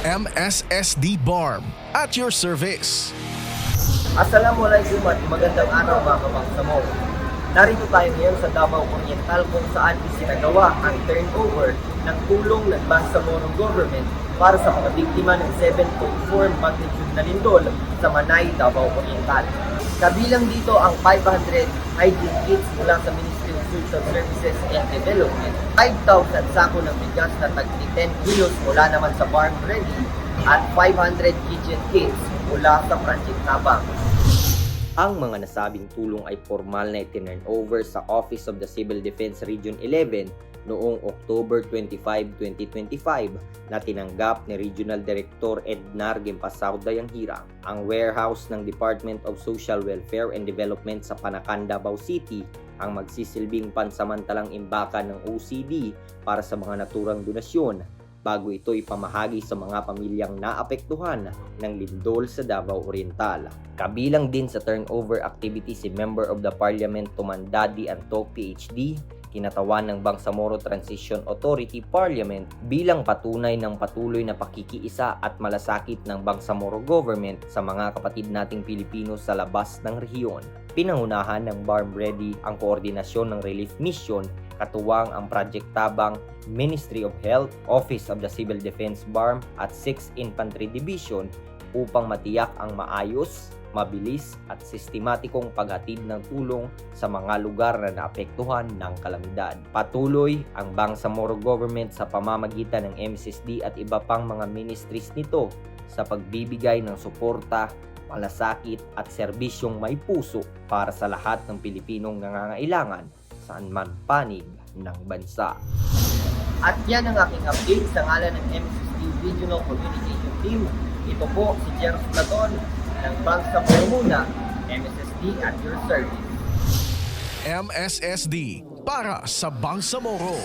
MSSD BARM at your service. Assalamualaikum at magandang araw mga kabangsamoro. Narito tayo ngayon sa Davao Oriental kung saan isinagawa ang turnover ng tulong ng Bangsamoro Government para sa mga biktima ng 7.4 magnitude na lindol sa Manay, Davao Oriental. Kabilang dito ang 500 hygiene kits mula sa Ministry of Social Services and Development, 5,000 sako ng bigas na tagli 10 kilos mula naman sa Barm Ready at 500 kitchen kits mula sa Project Tabang. Ang mga nasabing tulong ay formal na itinurnover sa Office of the Civil Defense Region 11 noong October 25, 2025 na tinanggap ni Regional Director Ednar Gempasaw Dayanghirang. Ang warehouse ng Department of Social Welfare and Development sa Panacan, Davao City ang magsisilbing pansamantalang imbakan ng OCD para sa mga naturang donasyon bago ito ipamahagi sa mga pamilyang naapektuhan ng lindol sa Davao Oriental. Kabilang din sa turnover activity si Member of the Parliament Tumandadi Antok PhD, kinatawan ng Bangsamoro Transition Authority Parliament bilang patunay ng patuloy na pakikiisa at malasakit ng Bangsamoro Government sa mga kapatid nating Pilipino sa labas ng rehiyon. Pinangunahan ng Barm Ready ang koordinasyon ng relief mission, katuwang ang Project Tabang, Ministry of Health, Office of the Civil Defense BARM at 6th Infantry Division upang matiyak ang maayos, mabilis at sistematikong paghatid ng tulong sa mga lugar na naapektuhan ng kalamidad. Patuloy ang Bangsamoro Government sa pamamagitan ng MSSD at iba pang mga ministries nito sa pagbibigay ng suporta, malasakit at serbisyong may puso para sa lahat ng Pilipinong nangangailangan saan man panig ng bansa. At yan ang aking update sa ngalan ng MSSD Regional Communication Team. Ito po si Jerz Platon ng Bangsamoro Muna, MSSD at your service. MSSD para sa Bangsamoro.